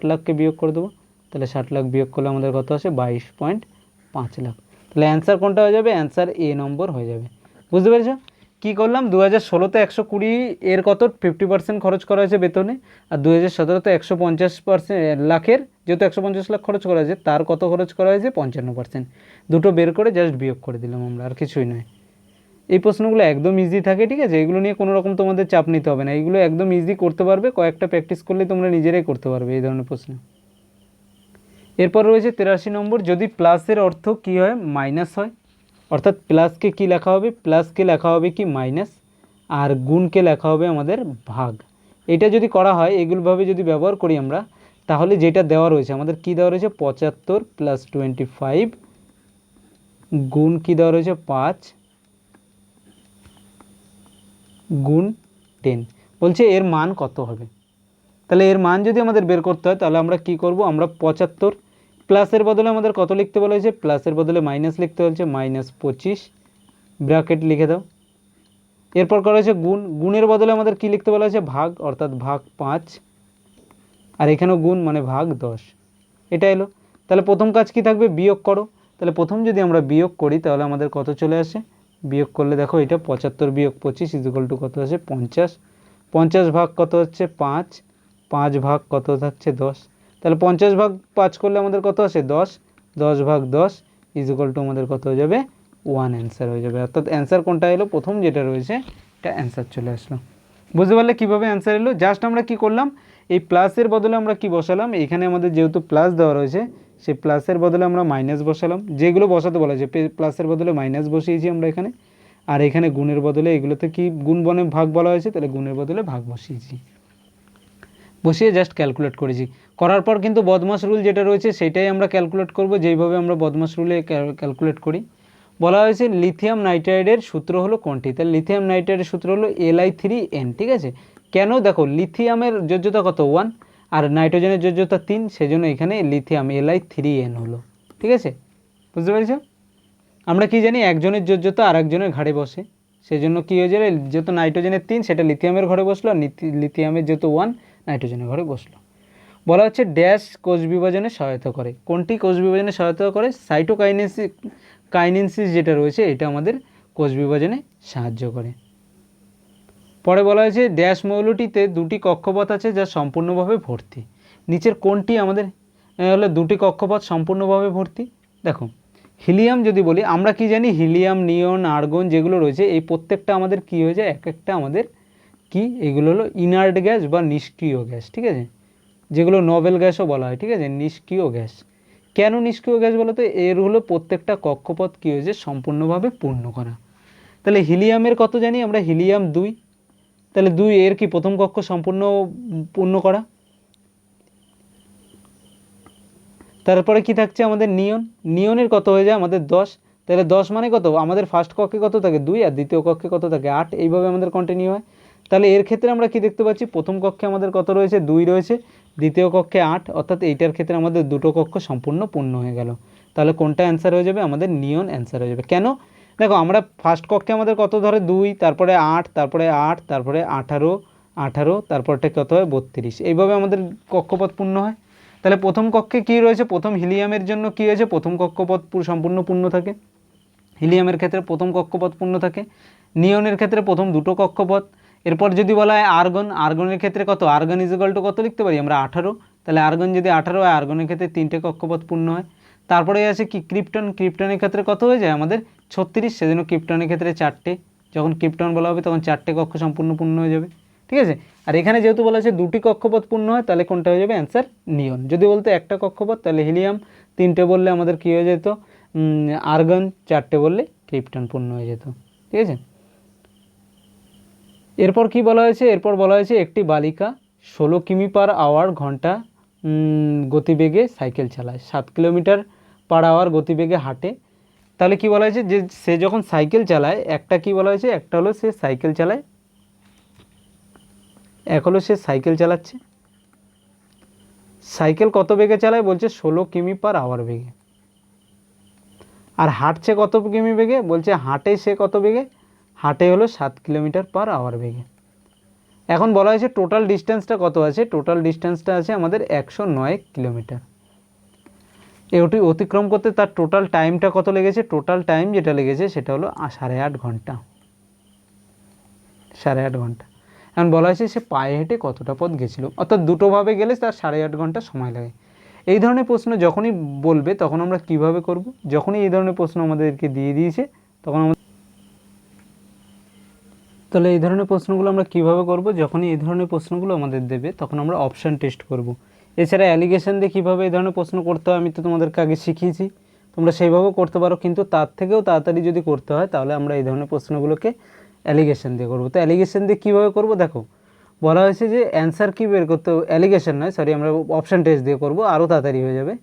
লাখকে বিয়োগ করে দেবো, তাহলে 60 লাখ বিয়োগ করলে আমাদের কত আসে 22.5 লাখ। তাহলে অ্যান্সার কোনটা হয়ে যাবে, অ্যান্সার এ নম্বর হয়ে যাবে। বুঝতে পেরেছ কী করলাম, 2016তে 120 এর কত 50% খরচ করা হয়েছে বেতনে, আর 2017তে 150% লাখের, যেহেতু 150 লাখ খরচ করা হয়েছে তার কত খরচ করা হয়েছে 55%, দুটো বের করে জাস্ট বিয়োগ করে দিলাম আমরা, আর কিছুই নয়। এই প্রশ্নগুলো একদম ইজি থাকে, ঠিক আছে, এগুলো নিয়ে কোনো রকম তোমাদের চাপ নিতে হবে না, এইগুলো একদম ইজি করতে পারবে, কয়েকটা প্র্যাকটিস করলে তোমরা নিজেরাই করতে পারবে এই ধরনের প্রশ্ন। এরপর রয়েছে 83 নম্বর, যদি প্লাসের অর্থ কী হয় মাইনাস হয়, অর্থাৎ প্লাসকে কি লেখা হবে, প্লাসকে লেখা হবে কি মাইনাস, আর গুণকে লেখা হবে আমাদের ভাগ। এটা যদি করা হয় এগুলোভাবে যদি ব্যবহার করি আমরা, তাহলে যেটা দেওয়া রয়েছে আমাদের কি দেওয়া রয়েছে 75 + 25 গুণ কি দেওয়া রয়েছে 5 গুণ 10, বলছে এর মান কত হবে। তাহলে এর মান যদি আমাদের বের করতে হয় তাহলে আমরা কি করব, আমরা 75 প্লাসের বদলে আমাদের কত লিখতে বলা হয়েছে, প্লাসের বদলে মাইনাস লিখতে হচ্ছে, -25 ব্র্যাকেট লিখে দাও। এরপর করা হয়েছে গুণ, গুণের বদলে আমাদের কি লিখতে বলা হয়েছে ভাগ, অর্থাৎ ভাগ 5, আর এখানেও গুণ মানে ভাগ 10, এটা এলো। তাহলে প্রথম কাজ কি থাকবে, বিয়োগ করো। তাহলে প্রথম যদি আমরা বিয়োগ করি তাহলে আমাদের কত চলে আসে, বিয়োগ করলে দেখো এটা 75 বিয়োগ 25 = কত আছে 50, 50 ভাগ কত হচ্ছে 5, 5 ভাগ কত থাকছে 10, তাহলে 50 ভাগ 5 করলে আমাদের কত আসে 10, 10 ভাগ 10 = আমাদের কত হয়ে যাবে 1, অ্যান্সার হয়ে যাবে। অর্থাৎ অ্যান্সার কোনটা এলো, প্রথম যেটা রয়েছে এটা অ্যান্সার চলে আসলো। বুঝতে পারলে কীভাবে অ্যান্সার এলো, জাস্ট আমরা কি করলাম, এই প্লাসের বদলে আমরা কি বসালাম, এখানে আমাদের যেহেতু প্লাস দেওয়া রয়েছে সেই প্লাসের বদলে আমরা মাইনাস বসালাম, যেগুলো বসাতে বলা হয়েছে প্লাসের বদলে মাইনাস বসিয়েছি আমরা এখানে, আর এখানে গুণের বদলে এগুলোতে কি গুণ বনে ভাগ বলা হয়েছে, তাহলে গুণের বদলে ভাগ বসিয়েছি, বসিয়ে জাস্ট ক্যালকুলেট করেছি। করার পর কিন্তু বদমাস রুল যেটা রয়েছে সেটাই আমরা ক্যালকুলেট করব, যেইভাবে আমরা বদমাস রুলে ক্যালকুলেট করি। বলা হয়েছে লিথিয়াম নাইট্রাইডের সূত্র হলো কোনটি, তাহলে লিথিয়াম নাইট্রাইডের সূত্র হলো Li3n, ঠিক আছে। কেন, দেখো লিথিয়ামের যোজ্যতা কত 1 আর নাইট্রোজেনের যোজ্যতা 3, সেজন্য এখানে লিথিয়াম Li3n হলো, ঠিক আছে। বুঝতে পেরেছ, আমরা কি জানি একজনের যোজ্যতা আর একজনের ঘাড়ে বসে, সেজন্য কী হয়ে যাবে, যেহেতু নাইট্রোজেনের 3 সেটা লিথিয়ামের ঘরে বসলো, আর লিথিয়ামের যেহেতু 1 নাইট্রোজেনের ঘরে বসলো। বলা হচ্ছে ড্যাশ কোষ বিভাজনে সহায়তা করে, কোনটি কোষ বিভাজনে সহায়তা করে, কাইনেসিস যেটা রয়েছে এটা আমাদের কোষ বিভাজনে সাহায্য করে। পরে বলা হয়েছে ড্যাশ মৌলটিতে দুটি কক্ষপথ আছে যা সম্পূর্ণভাবে ভর্তি, নিচের কোনটি আমাদের হলো দুটি কক্ষপথ সম্পূর্ণভাবে ভর্তি। দেখো হিলিয়াম যদি বলি, আমরা কি জানি হিলিয়াম, নিয়ন, আর্গন যেগুলো রয়েছে এই প্রত্যেকটা আমাদের কি হয়ে যায়, এক একটা আমাদের কি, এগুলো হলো ইনার্ট গ্যাস বা নিষ্ক্রিয় গ্যাস, ঠিক আছে, যেগুলো নোবেল গ্যাসও বলা হয়, ঠিক আছে, নিষ্ক্রিয় গ্যাস। কেন নিষ্ক্রিয় গ্যাস বলো তো, এর হলো প্রত্যেকটা কক্ষপথ কী হয়েছে সম্পূর্ণভাবে পূর্ণ করা। তাহলে হিলিয়ামের কত জানি আমরা, হিলিয়াম 2, তাহলে 2 এর কি প্রথম কক্ষ সম্পূর্ণ পূর্ণ করা। তারপরে কি থাকছে আমাদের নিয়ন, নিয়নের কত হয়ে যায় আমাদের 10, তাহলে 10 মানে কত, আমাদের ফার্স্ট কক্ষে কত থাকে 2 আর দ্বিতীয় কক্ষে কত থাকে 8, এইভাবে আমাদের কন্টিনিউ হয়। তাহলে এর ক্ষেত্রে আমরা কি দেখতে পাচ্ছি, প্রথম কক্ষে আমাদের কত রয়েছে 2 রয়েছে, দ্বিতীয় কক্ষে 8, অর্থাৎ এইটার ক্ষেত্রে আমাদের দুটো কক্ষ সম্পূর্ণ পূর্ণ হয়ে গেল। তাহলে কোনটা অ্যান্সার হয়ে যাবে, আমাদের নিয়ন অ্যান্সার হয়ে যাবে। কেন, দেখো আমরা ফার্স্ট কক্ষে আমাদের কত ধরে 2, তারপরে 8, তারপরে 8, তারপরে 18, তারপরটা কত হয় 32, এইভাবে আমাদের কক্ষপথ পূর্ণ হয়। তাহলে প্রথম কক্ষে কী রয়েছে, প্রথম হিলিয়ামের জন্য কী হয়েছে, প্রথম কক্ষপথ সম্পূর্ণ পূর্ণ থাকে, হিলিয়ামের ক্ষেত্রে প্রথম কক্ষপথ পূর্ণ থাকে, নিয়নের ক্ষেত্রে প্রথম দুটো কক্ষপথ। এরপর যদি বলা হয় আর্গন, আর্গনের ক্ষেত্রে কত, আর্গন ইজিক্যাল টু কত লিখতে পারি আমরা 18, তাহলে আর্গন যদি 18 হয় আর্গনের ক্ষেত্রে 3টে কক্ষপথ পূর্ণ হয়। তারপরে আছে কি ক্রিপ্টন, ক্রিপ্টনের ক্ষেত্রে কত হয়ে যায় আমাদের 36, সেজন্য ক্রিপ্টনের ক্ষেত্রে 4টে, যখন ক্রিপ্টন বলা হবে তখন 4টে কক্ষ সম্পূর্ণ পূর্ণ হয়ে যাবে, ঠিক আছে। আর এখানে যেহেতু বলা আছে 2টি কক্ষপথ পূর্ণ হয়, তাহলে কোনটা হয়ে যাবে অ্যান্সার নিয়ন। যদি বলতে একটা কক্ষপথ, তাহলে হিলিয়াম 3টে বললে আমাদের কী হয়ে যেত, আর্গন 4টে বললে ক্রিপ্টন পূর্ণ হয়ে যেত, ঠিক আছে। এরপর কি বলা হয়েছে, এরপর বলা হয়েছে একটি বালিকা 16 কিমি পার আওয়ার ঘন্টা গতিবেগে সাইকেল চালায়, 7 কিলোমিটার পার আওয়ার গতিবেগে হাঁটে। তাহলে কি বলা হয়েছে, যে সে যখন সাইকেল চালায়, একটা কি বলা হয়েছে, একটা হলো সে সাইকেল চালায়, এক হলো সে সাইকেল চালাচ্ছে, সাইকেল কত বেগে চালায় বলছে 16 কিমি পার আওয়ার বেগে, আর হাঁটছে কত কিমি বেগে বলছে, হাঁটে সে কত বেগে, হাঁটে হলো 7 কিলোমিটার পার আওয়ার বেগে। এখন বলা হয়েছে টোটাল ডিস্টেন্সটা কত আছে, টোটাল ডিস্টেন্সটা আছে আমাদের 109 কিলোমিটার। এটি অতিক্রম করতে তার টোটাল টাইমটা কত লেগেছে, টোটাল টাইম যেটা লেগেছে সেটা হলো 8.5 ঘন্টা, 8.5 ঘন্টা। এখন বলা হয়েছে সে পায়ে হেঁটে কতটা পথ গেছিল, অর্থাৎ দুটোভাবে গেলে তার 8.5 ঘন্টা সময় লাগে। এই ধরনের প্রশ্ন যখনই বলবে তখন আমরা কিভাবে করব, যখনই এই ধরনের প্রশ্ন আমাদেরকে দিয়ে দিয়েছে তখন আমরা, তাহলে এই ধরনের প্রশ্নগুলো আমরা কিভাবে করব, যখনই এই ধরনের প্রশ্নগুলো আমাদের দেবে তখন আমরা অপশান টেস্ট করব। এছাড়া অ্যালিগেশন দিয়ে কীভাবে এই ধরনের প্রশ্ন করতে হয় আমি তো তোমাদেরকে আগে শিখিয়েছি, তোমরা সেইভাবেও করতে পারো, কিন্তু তার থেকেও তাড়াতাড়ি যদি করতে হয় তাহলে আমরা এই ধরনের প্রশ্নগুলোকে অ্যালিগেশন দিয়ে করব। তো অ্যালিগেশন দিয়ে কীভাবে করব, দেখো বলা হয়েছে যে অ্যান্সার কী বের করতে, অ্যালিগেশন নয় সরি, আমরা অপশান টেস্ট দিয়ে করব, আরও তাড়াতাড়ি হয়ে যাবে।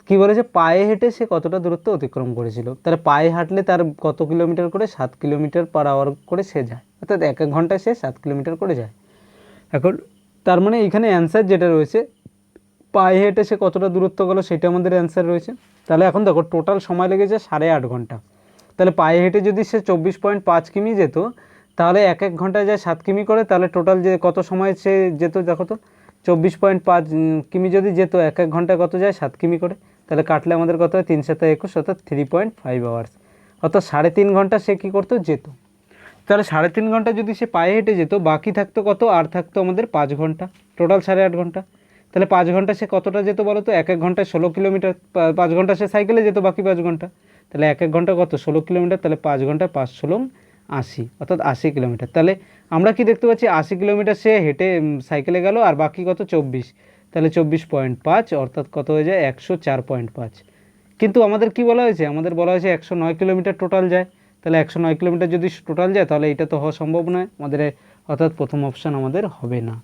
কী বলেছে, পায়ে হেঁটে সে কতটা দূরত্ব অতিক্রম করেছিল, তাহলে পায়ে হাঁটলে তার কত কিলোমিটার করে, 7 কিলোমিটার পার আওয়ার করে সে যায়, অর্থাৎ 1 ঘন্টায় সে 7 কিলোমিটার করে যায়। এখন তার মানে এখানে অ্যান্সার যেটা রয়েছে, পায়ে হেঁটে সে কতটা দূরত্ব গেল সেটা আমাদের অ্যান্সার রয়েছে। তাহলে এখন দেখো টোটাল সময় লেগেছে 8.5 ঘন্টা, তাহলে পায়ে হেঁটে যদি সে 24.5 কিমি যেত, তাহলে 1 ঘন্টায় যায় 7 কিমি করে, তাহলে টোটাল যে কত সময় সে যেত দেখো তো, 24.5 কিমি যদি যেত 1 ঘন্টায় কত যায় 7 কিমি করে, তাহলে কাটলে আমাদের কত হয় 3 7 21, অর্থাৎ 3.5 আওয়ার্স, অর্থাৎ 3.5 ঘন্টা সে কী করতো, যেত। তাহলে 3.5 ঘন্টা যদি সে পায়ে হেঁটে যেত, বাকি থাকতো কত, আর থাকতো আমাদের 5 ঘন্টা, টোটাল 8.5 ঘন্টা। তাহলে 5 ঘন্টা সে কতটা যেত বলো তো, 1 ঘন্টায় 16 কিলোমিটার, 5 ঘন্টা সে সাইকেলে যেত, বাকি 5 ঘন্টা, তাহলে 1 ঘন্টা কত 16 কিলোমিটার, তাহলে 5 ঘন্টায় 5 16 80, অর্থাৎ 80 কিলোমিটার। তাহলে আমরা কি দেখতে পাচ্ছি, 80 কিলোমিটার সে হেঁটে সাইকেলে গেল, আর বাকি কত 24, তাহলে 24.5, অর্থাৎ কত হয়ে যায় 104.5। কিন্তু আমাদের কি বলা হয়েছে, আমাদের বলা হয়েছে 109 কিলোমিটার টোটাল যায়, তাহলে 109 কিলোমিটার যদি টোটাল যায় তাহলে এটা তো হওয়া সম্ভব নয় আমাদের, অর্থাৎ প্রথম অপশান আমাদের হবে না।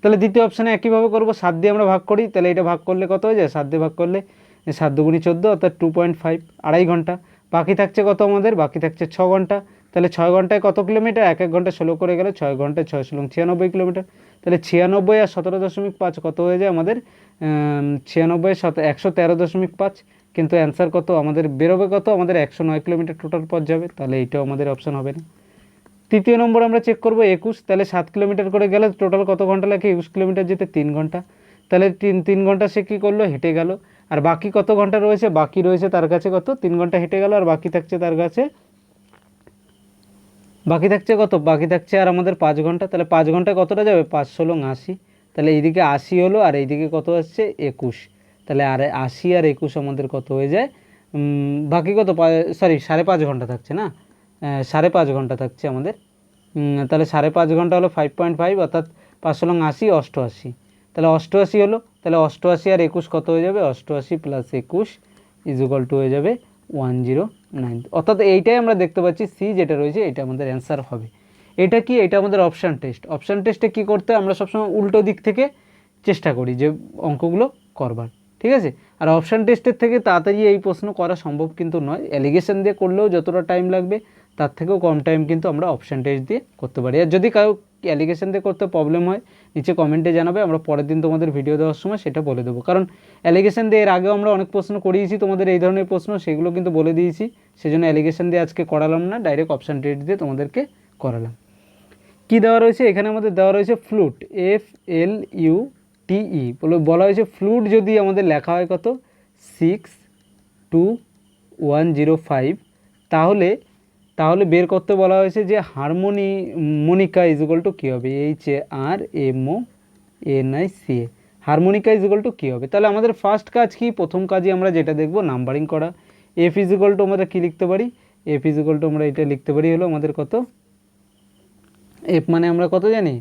তাহলে দ্বিতীয় অপশানে একইভাবে করবো, 7 দিয়ে আমরা ভাগ করি, তাহলে এটা ভাগ করলে কত হয়ে যায়, 7 দিয়ে ভাগ করলে 7 দুগুণি 14, অর্থাৎ 2.5, 2.5 ঘন্টা। বাকি থাকছে কত আমাদের, বাকি থাকছে 6 ঘন্টা, তাহলে 6 ঘন্টায় কত কিলোমিটার, 1 ঘন্টা 16 করে গেলে 6 ঘন্টায় 6 16 96 কিলোমিটার, তাহলে 96 আর 17.5 কত হয়ে যায় আমাদের, 96 113.5, কিন্তু অ্যান্সার কত আমাদের বেরোবে, কত আমাদের 109 কিলোমিটার টোটাল পথ যাবে, তাহলে এইটাও আমাদের অপশান হবে না। তৃতীয় নম্বর আমরা চেক করব 21, তাহলে 7 কিলোমিটার করে গেলে টোটাল কত ঘন্টা লাগে, 21 কিলোমিটার যেতে 3 ঘন্টা, তাহলে 3 ঘন্টা সে কী করলো, হেঁটে গেল, আর বাকি কত ঘন্টা রয়েছে, বাকি রয়েছে তার কাছে কত, 3 ঘন্টা হেঁটে গেল, আর বাকি থাকছে তার কাছে, বাকি থাকছে কত, বাকি থাকছে আর আমাদের 5 ঘন্টা, তাহলে 5 ঘন্টায় কতটা যাবে, 5 16 80, তাহলে এইদিকে 80 হলো, আর এইদিকে কত আসছে 21, তাহলে আর 80 আর 21 আমাদের কত হয়ে যায়, বাকি কত, সরি 5.5 ঘন্টা থাকছে না, 5.5 ঘন্টা থাকছে আমাদের। তাহলে 5.5 ঘন্টা হলো 5.5, অর্থাৎ 5 লং 80, 88। তাহলে 88 হলো, তাহলে 88 আর 21 কত হয়ে যাবে, 88 প্লাস 21 ইজ টু হয়ে যাবে 109। অর্থাৎ এইটাই আমরা দেখতে পাচ্ছি সি যেটা রয়েছে এটা আমাদের অ্যান্সার হবে। এটা কি, এটা আমাদের অপশান টেস্ট। অপশান টেস্টে কী করতে হয়, আমরা সবসময় উল্টো দিক থেকে চেষ্টা করি যে অঙ্কগুলো করবার, ঠিক আছে। আর অপশান টেস্টের থেকে তাড়াতাড়ি এই প্রশ্ন করা সম্ভব কিন্তু নয়। অ্যালিগেশন দিয়ে করলেও যতটা টাইম লাগবে তার থেকেও কম টাইম কিন্তু আমরা অপশান টেস্ট দিয়ে করতে পারি। আর যদি কারো অ্যালিগেশন দিয়ে করতে প্রবলেম হয় নিচে কমেন্টে জানাবে, আমরা পরের দিন তোমাদের ভিডিও দেওয়ার সময় সেটা বলে দেবো। কারণ অ্যালিগেশন দিয়ে এর আগেও আমরা অনেক প্রশ্ন করিয়েছি তোমাদের এই ধরনের প্রশ্ন, সেগুলো কিন্তু বলে দিয়েছি। সেজন্য অ্যালিগেশন দিয়ে আজকে করালাম না, ডাইরেক্ট অপশান টেস্ট দিয়ে তোমাদেরকে করালাম। কি দেওয়া রয়েছে এখানে, আমাদের দেওয়া রয়েছে ফ্লুট, FLUTE বলা হয়েছে। ফ্লুট যদি আমাদের লেখা হয় কত 62105, তাহলে বের করতে বলা হয়েছে যে হারমোনিকা ইজুগাল টু কী হবে, HARMONICA, হারমোনিকা ইজুগাল টু কী হবে। তাহলে আমাদের ফার্স্ট কাজ কি, প্রথম কাজই আমরা যেটা দেখব নাম্বারিং করা। F ইজুগাল টু আমরা কী লিখতে পারি, F ইজুগাল টু আমরা এটা লিখতে পারি হলো আমাদের কত, F মানে আমরা কত জানি,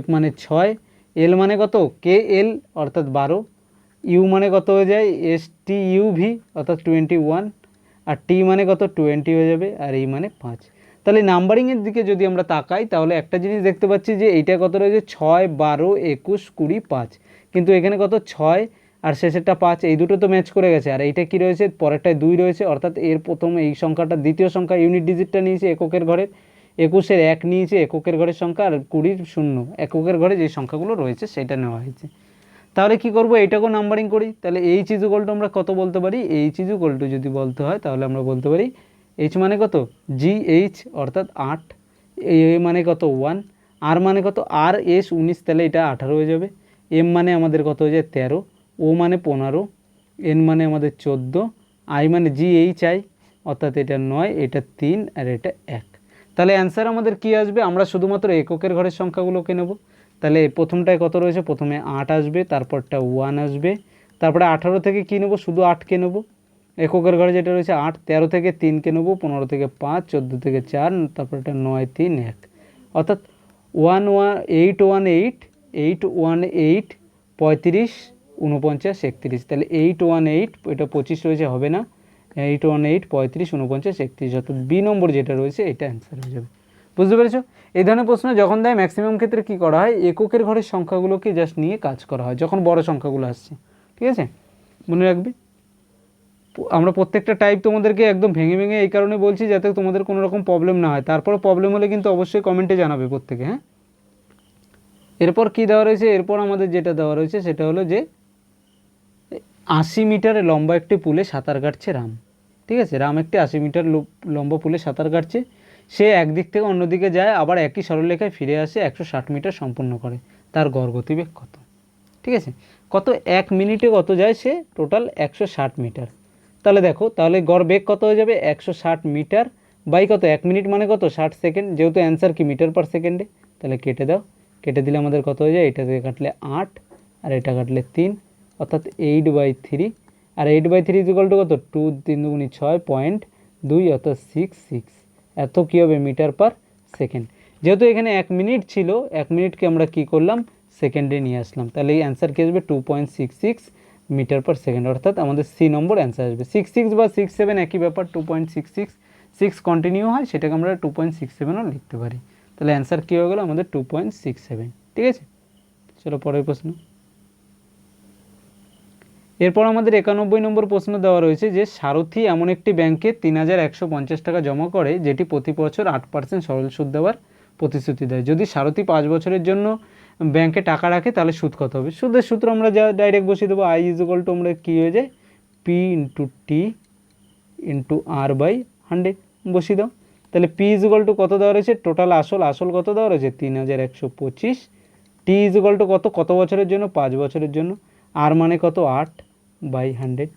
F মানে 6, L মানে কত KL অর্থাৎ 12, U মানে কত হয়ে যায় STUV অর্থাৎ 21, আর T মানে কত 20 হয়ে যাবে, আর E মানে 5। তাহলে নাম্বারিংয়ের দিকে যদি আমরা তাকাই তাহলে একটা জিনিস দেখতে পাচ্ছি যে এইটা কত রয়েছে 6, 12, 21, 20, 5, কিন্তু এখানে কত 6 আর শেষেরটা 5, এই দুটো তো ম্যাচ করে গেছে। আর এইটা কি রয়েছে, পরেরটায় 2 রয়েছে, অর্থাৎ এর প্রথম এই সংখ্যাটা দ্বিতীয় সংখ্যা ইউনিট ডিজিটটা নিয়েছে এককের ঘরের, 21-এর 1 নিয়েছে এককের ঘরের সংখ্যা, আর 20-র 0 এককের ঘরে যে সংখ্যাগুলো রয়েছে সেটা নেওয়া হয়েছে। তাহলে কি করব, এইটাকেও নাম্বারিং করি। তাহলে H ইজুগাল টু আমরা কত বলতে পারি, H ইজুগাল টু যদি বলতে হয় তাহলে আমরা বলতে পারি H মানে কত GH অর্থাৎ 8, A মানে কত 1, R মানে কত RS 19, তাহলে এটা 18 হয়ে যাবে, M মানে আমাদের কত হয়ে যায় 13, O মানে 15, N মানে আমাদের 14, I মানে GHI অর্থাৎ এটা 9, এটা 3 আর এটা 1। তাহলে অ্যান্সার আমাদের কি আসবে, আমরা শুধুমাত্র এককের ঘরের সংখ্যাগুলোকে নেব। তাহলে প্রথমটায় কত রয়েছে, প্রথমে 8 আসবে, তারপরটা 1 আসবে, তারপরে 18 থেকে কী নেব, শুধু 8কে নেব, এককের ঘরে যেটা রয়েছে 8, 13 থেকে 3কে নেব, 15 থেকে 5, 14 থেকে 4, তারপরটা 9, 3, 1, অর্থাৎ 818, 818, 35, 49, 31। তাহলে 818, এটা 25 রয়েছে হবে না, 818, 35, 49, 31, অর্থাৎ বি নম্বর যেটা রয়েছে এটা অ্যান্সার হয়ে যাবে। বুঝতে পেরেছো? এই ধরনের প্রশ্ন যখন দেয় ম্যাক্সিমাম ক্ষেত্রে কী করা হয়, এককের ঘরের সংখ্যাগুলোকে জাস্ট নিয়ে কাজ করা হয় যখন বড় সংখ্যাগুলো আসছে, ঠিক আছে, মনে রাখবে। আমরা প্রত্যেকটা টাইপ তোমাদেরকে একদম ভেঙে ভেঙে এই কারণে বলছি যাতে তোমাদের কোনো রকম প্রবলেম না হয়। তারপরে প্রবলেম হলে কিন্তু অবশ্যই কমেন্টে জানাবে প্রত্যেকে, হ্যাঁ। এরপর কি দেওয়া রয়েছে, এরপর আমাদের যেটা দেওয়া রয়েছে সেটা হলো যে 80 মিটার লম্বা একটি পুলে সাঁতার কাটছে রাম, ঠিক আছে। রাম একটি 80 মিটার লম্বা পুলে সাঁতার কাটছে, সে একদিক থেকে অন্যদিকে যায়, আবার একই সরলরেখায় ফিরে আসে, 160 মিটার সম্পূর্ণ করে, তার গড় গতিবেগ কত, ঠিক আছে। কত, 1 মিনিটে কত যায় সে, টোটাল 160 মিটার। তাহলে দেখো, তাহলে গড় বেগ কত হয়ে যাবে 160 মিটার বাই কত, 1 মিনিট মানে কত 60 সেকেন্ড, যেহেতু অ্যান্সার কি মিটার পার সেকেন্ডে, তাহলে কেটে দাও, কেটে দিলে আমাদের কত হয়ে যায়, এটা থেকে কাটলে 8 আর এটা কাটলে 3, অর্থাৎ 8/3, আর 8/3 ইকুয়াল টু কত 2, 3 দুগুণি 6.2, অর্থাৎ 66, এত কী হবে মিটার পার সেকেন্ড। যেহেতু এখানে 1 মিনিট ছিল, 1 মিনিটকে আমরা কি করলাম সেকেন্ডে নিয়ে আসলাম, তাহলে এই অ্যান্সার কী আসবে 2.66 মিটার পার সেকেন্ড, অর্থাৎ আমাদের সি নম্বর অ্যান্সার আসবে। 66 বা 67 একই ব্যাপার, 2.66 6 কন্টিনিউ হয়, সেটাকে আমরা 2.67ও লিখতে পারি। তাহলে অ্যান্সার কী হয়ে গেলো আমাদের 2.67, ঠিক আছে। চলো পরের প্রশ্ন। এরপর আমাদের 91 নম্বর প্রশ্ন দেওয়া রয়েছে যে সারথি এমন একটি ব্যাংকে 3150 টাকা জমা করে যেটি প্রতি বছর 8% সরল সুদ দেওয়ার প্রতিশ্রুতি দেয়। যদি সারথি 5 বছরের জন্য ব্যাংকে টাকা রাখে তাহলে সুদ কত হবে। সুদের সূত্র আমরা যা ডাইরেক্ট বসিয়ে দেবো, I ইকুয়াল টু আমরা কী হয়ে যায় P × T × R/100 বসিয়ে দাও। তাহলে P ইকুয়াল টু কত দেওয়া রয়েছে, টোটাল আসল কত দেওয়া রয়েছে 3125, T ইকুয়াল টু কত বছরের জন্য 5 বছরের জন্য, R মানে কত 8/100।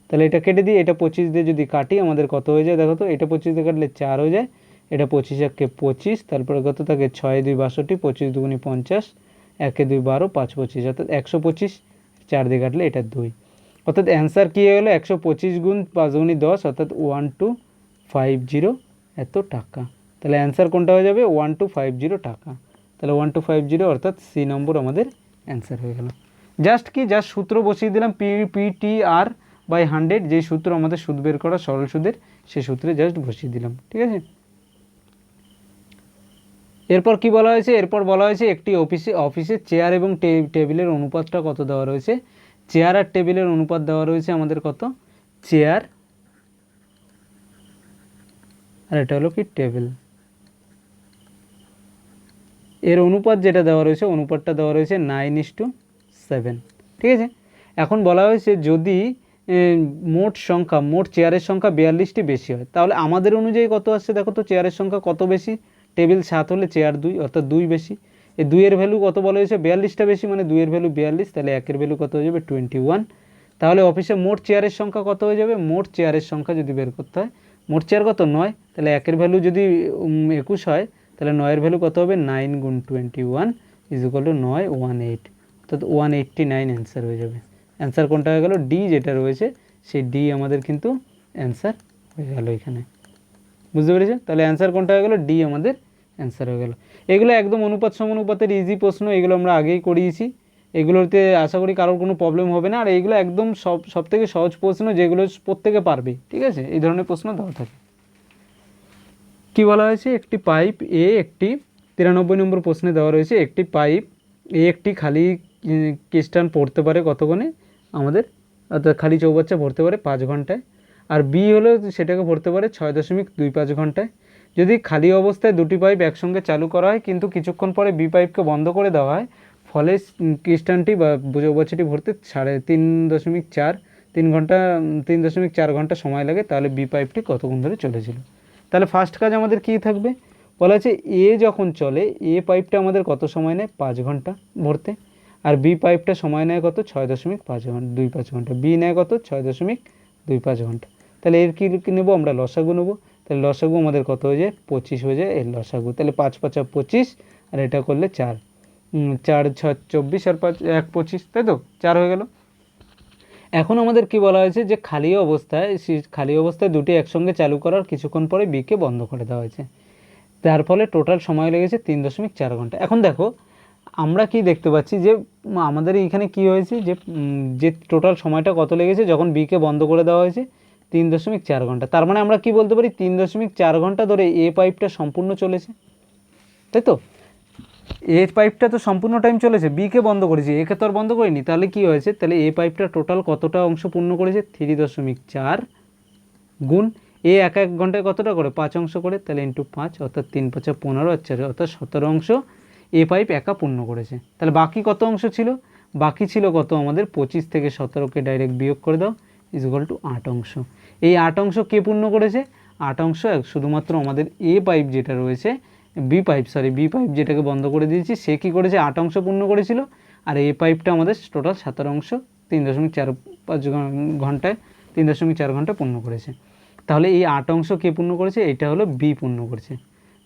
তাহলে এটা কেটে দিই, এটা 25 দিয়ে যদি কাটি আমাদের কত হয়ে যায় দেখো তো, এটা 25 দিয়ে কাটলে 4 হয়ে যায়, এটা 25 × 25, তারপরে কত থাকে 6 × 2 = 62, 25 × 2 = 50, 1 × 2 = 12, 5 × 25 অর্থাৎ 125, 4 দিয়ে কাটলে এটা 2, অর্থাৎ অ্যান্সার কী হয়ে গেলো 125 গুণ 5 গুণি 10 অর্থাৎ 1250 এত টাকা। তাহলে অ্যান্সার কোনটা হয়ে যাবে 1250 টাকা। তাহলে 1250 অর্থাৎ সি নম্বর আমাদের অ্যান্সার হয়ে গেল। জাস্ট সূত্র বসিয়ে দিলাম PTR বাই 100, যেই সূত্র আমাদের সুদ বের করা সরল সুদের, সেই সূত্রে জাস্ট বসিয়ে দিলাম। ঠিক আছে, এরপর কি বলা হয়েছে, এরপর বলা হয়েছে একটি অফিসে চেয়ার এবং টেবিলের অনুপাতটা কত দেওয়া রয়েছে। চেয়ার আর টেবিলের অনুপাত দেওয়া রয়েছে আমাদের কত, চেয়ার আর এটা হলো কি টেবিল, এর অনুপাত যেটা দেওয়া রয়েছে, অনুপাতটা দেওয়া রয়েছে 9:7। ঠিক আছে, এখন বলা হয়েছে যদি মোট চেয়ারের সংখ্যা 42টি বেশি হয়, তাহলে আমাদের অনুযায়ী কত আসছে দেখো তো, চেয়ারের সংখ্যা কত বেশি, টেবিল 7 হলে চেয়ার 2 অর্থাৎ 2 বেশি। এই 2-এর ভ্যালু কত বলা হয়েছে, 42টা বেশি, মানে 2-এর ভ্যালু 42, তাহলে 1-এর ভ্যালু কত হয়ে যাবে 21। তাহলে অফিসে মোট চেয়ারের সংখ্যা কত হয়ে যাবে, মোট চেয়ারের সংখ্যা যদি বের করতে হয়, মোট চেয়ার কত 9, তাহলে 1-এর ভ্যালু যদি 21 হয়, তাহলে 9-এর ভ্যালু কত হবে 9 গুণ 21 = 9 18, অর্থাৎ 189 অ্যান্সার হয়ে যাবে। অ্যান্সার কোনটা হয়ে গেল, ডি যেটা রয়েছে সেই ডি আমাদের কিন্তু অ্যান্সার হয়ে গেল এখানে। বুঝতে পেরেছো, তাহলে অ্যান্সার কোনটা হয়ে গেল, ডি আমাদের অ্যান্সার হয়ে গেল। এগুলো একদম অনুপাত সমানুপাতের ইজি প্রশ্ন, এগুলো আমরা আগেই করিয়েছি, এগুলোতে আশা করি কারোর কোনো প্রবলেম হবে না। আর এইগুলো একদম সব থেকে সহজ প্রশ্ন, যেগুলো প্রত্যেকে পারবে। ঠিক আছে, এই ধরনের প্রশ্ন দেওয়া থাকে। কি বলা হয়েছে, একটি পাইপ এ, একটি 93 নম্বর প্রশ্নে দেওয়া রয়েছে একটি পাইপ এ একটি খালি ক্রিস্টান পড়তে পারে কতক্ষণে আমাদের, অর্থাৎ খালি চৌবাচ্চা ভরতে পারে 5 ঘন্টায়, আর বি হলো সেটাকে ভরতে পারে 6.25 ঘন্টায়। যদি খালি অবস্থায় দুটি পাইপ একসঙ্গে চালু করা হয় কিন্তু কিছুক্ষণ পরে বি পাইপকে বন্ধ করে দেওয়া হয়, ফলে ক্রিস্টানটি বা চৌবাচ্চাটি ভরতে 3.4 ঘন্টা সময় লাগে, তাহলে বি পাইপটি কতক্ষণ ধরে চলেছিল। তাহলে ফার্স্ট কাজ আমাদের কী থাকবে, বলা আছে এ যখন চলে, এ পাইপটা আমাদের কত সময় নেয় 5 ঘন্টা ভরতে, আর বি পাইপটা সময় নেয় কত 6.25 ঘন্টা, বি নেয় কত 6.25 ঘন্টা। তাহলে এর কী নেবো আমরা, লসাগু নেবো। তাহলে লসাগু আমাদের কত হয়ে যায় 25 হয়ে যায় এর লসাগু। তাহলে 5 5 25, আর এটা করলে 4 4 6 24 আর 5 1 25, তাই তো 4 হয়ে গেল। এখন আমাদের কি বলা হয়েছে যে খালি অবস্থায় দুটি একসঙ্গে চালু করার কিছুক্ষণ পরে বিকে বন্ধ করে দেওয়া হয়েছে, তার ফলে টোটাল সময় লেগেছে 3.4 ঘন্টা। এখন দেখো আমরা কি দেখতে পাচ্ছি যে আমাদের এইখানে কি হয়েছে, যে টোটাল সময়টা কত লেগেছে যখন বিকে বন্ধ করে দেওয়া হয়েছে 3.4 ঘন্টা। তার মানে আমরা কি বলতে পারি 3.4 ঘন্টা ধরে এ পাইপটা সম্পূর্ণ চলেছে, তাই তো। এ পাইপটা তো সম্পূর্ণ টাইম চলেছে, বিকে বন্ধ করেছি, একে তো আর বন্ধ করিনি। তাহলে কি হয়েছে, তাহলে এ পাইপটা টোটাল কতটা অংশ পূর্ণ করেছে 3.4 গুণ এ এক ঘন্টায় কতটা করে 5 অংশ করে, তাহলে ইন্টু 5 অর্থাৎ 3 5 15 আর 4 অর্থাৎ 17 অংশ এ পাইপ একা পূর্ণ করেছে। তাহলে বাকি কত অংশ ছিল, বাকি ছিল কত আমাদের 25 থেকে 17কে ডাইরেক্ট বিয়োগ করে দাও = 8 অংশ। এই 8 অংশ কে পূর্ণ করেছে, 8 অংশ শুধুমাত্র আমাদের এ পাইপ যেটা রয়েছে, বি পাইপ যেটাকে বন্ধ করে দিয়েছি, সে কী করেছে 8 অংশ পূর্ণ করেছিল, আর এ পাইপটা আমাদের টোটাল 17 অংশ 3.4 ঘন্টা পূর্ণ করেছে। তাহলে এই 8 অংশ কে পূর্ণ করেছে, এটা হলো বি পূর্ণ করেছে।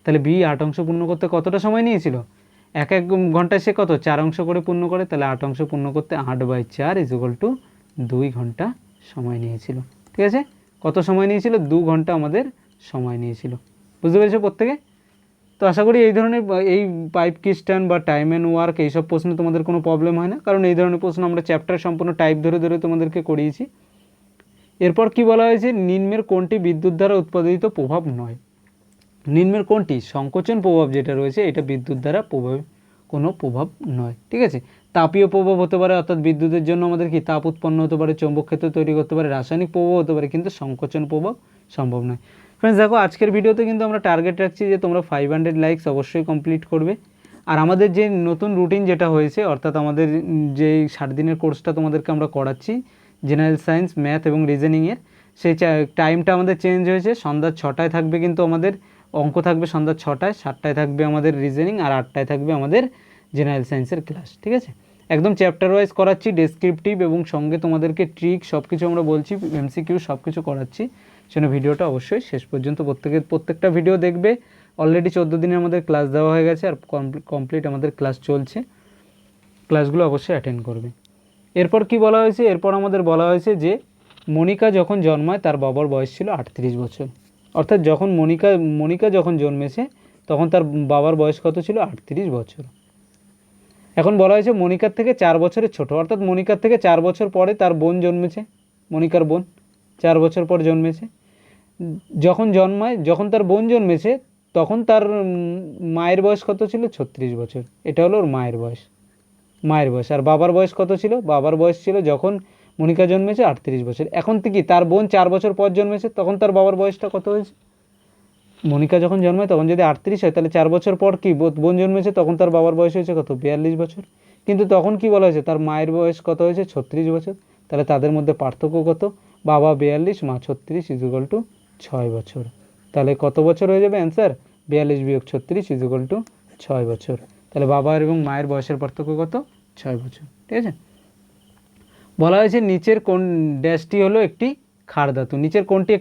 তাহলে বি 8 অংশ পূর্ণ করতে কতটা সময় নিয়েছিল, এক ঘন্টায় সে কত 4 অংশ করে পূর্ণ করে, তাহলে 8 অংশ পূর্ণ করতে 8/4 = 2 ঘন্টা সময় নিয়েছিল। ঠিক আছে, কত সময় নিয়েছিল, 2 ঘন্টা আমাদের সময় নিয়েছিল। বুঝতে পেরেছো প্রত্যেকে? তো আশা করি এই ধরনের এই পাইপ ক্রিস্টান বা টাইম অ্যান্ড ওয়ার্ক এইসব প্রশ্ন তোমাদের কোনো প্রবলেম হয় না, কারণ এই ধরনের প্রশ্ন আমরা চ্যাপ্টার সম্পূর্ণ টাইপ ধরে ধরে তোমাদেরকে করিয়েছি। এরপর কি বলা হয়েছে, নিম্নের কোনটি বিদ্যুৎ দ্বারা উৎপাদিত প্রভাব নয়। নিম্নের কোনটি, সংকোচন প্রভাব যেটা রয়েছে এটা বিদ্যুৎ দ্বারা কোনো প্রভাব নয়। ঠিক আছে, তাপীয় প্রভাব হতে পারে, অর্থাৎ বিদ্যুতের জন্য আমাদের কি তাপ উৎপন্ন হতে পারে, চৌম্বক ক্ষেত্র তৈরি করতে পারে, রাসায়নিক প্রভাব হতে পারে, কিন্তু সংকোচন প্রভাব সম্ভব নয়। ফ্রেন্ডস দেখো আজকের ভিডিওতে কিন্তু আমরা টার্গেট রাখছি যে তোমরা 500 লাইকস অবশ্যই কমপ্লিট করবে। আর আমাদের যে নতুন রুটিন যেটা হয়েছে, অর্থাৎ আমাদের যে 60 দিনের কোর্সটা তোমাদেরকে আমরা করাচ্ছি জেনারেল সায়েন্স, ম্যাথ এবং রিজনিংয়ের, সেই টাইমটা আমাদের চেঞ্জ হয়েছে। সন্ধ্যা 6টায় থাকবে কিন্তু আমাদের অঙ্ক থাকবে, সন্ধ্যা 6টায়, 7টায় থাকবে আমাদের রিজনিং, আর 8টায় থাকবে আমাদের জেনারেল সায়েন্সের ক্লাস। ঠিক আছে, একদম চ্যাপ্টার ওয়াইজ করাচ্ছি, ডেসক্রিপটিভ এবং সঙ্গে তোমাদেরকে ট্রিক সব কিছু আমরা বলছি, MCQ সব কিছু করাচ্ছি। সেজন্য ভিডিওটা অবশ্যই শেষ পর্যন্ত প্রত্যেকটা ভিডিও দেখবে। অলরেডি 14 দিনের আমাদের ক্লাস দেওয়া হয়ে গেছে, আর কমপ্লিট আমাদের ক্লাস চলছে, ক্লাসগুলো অবশ্যই অ্যাটেন্ড করবে। এরপর কি বলা হয়েছে, এরপর আমাদের বলা হয়েছে যে মনিকা যখন জন্মায় তার বাবার বয়স ছিল 38 বছর। অর্থাৎ যখন মনিকা যখন জন্মেছে তখন তার বাবার বয়স কত ছিল, 38 বছর। এখন বলা হয়েছে মনিকার থেকে 4 বছরের ছোট, অর্থাৎ মনিকার থেকে 4 বছর পরে তার বোন জন্মেছে, মনিকার বোন 4 বছর পর জন্মেছে। যখন তার বোন জন্মেছে তখন তার মায়ের বয়স কত ছিল, 36 বছর। এটা হলো ওর মায়ের বয়স। আর বাবার বয়স কত ছিল, বাবার বয়স ছিল যখন মনিকা জন্মেছে 38 বছর। এখন থেকে তার বোন 4 বছর পর জন্মেছে, তখন তার বাবার বয়সটা কত হয়েছে, মনিকা যখন জন্মায় তখন যদি 38 হয় তাহলে 4 বছর পর কি বোন জন্মেছে, তখন তার বাবার বয়স হয়েছে কত, 42 বছর। কিন্তু তখন কি বলা হয়েছে, তার মায়ের বয়স কত হয়েছে, 36 বছর। তাহলে তাদের মধ্যে পার্থক্য কত, বাবা 42 মা 36 ইকুয়াল টু 6 বছর। তাহলে কত বছর হয়ে যাবে অ্যান্সার, 42 বিয়োগ 36 ইকুয়াল টু 6 বছর। তাহলে বাবা এবং মায়ের বয়সের পার্থক্য কত, 6 বছর। ঠিক আছে। বলা হয়েছে নিচের কোন ড্যাশটি হলো একটি ক্ষার ধাতু, নিচের কোনটি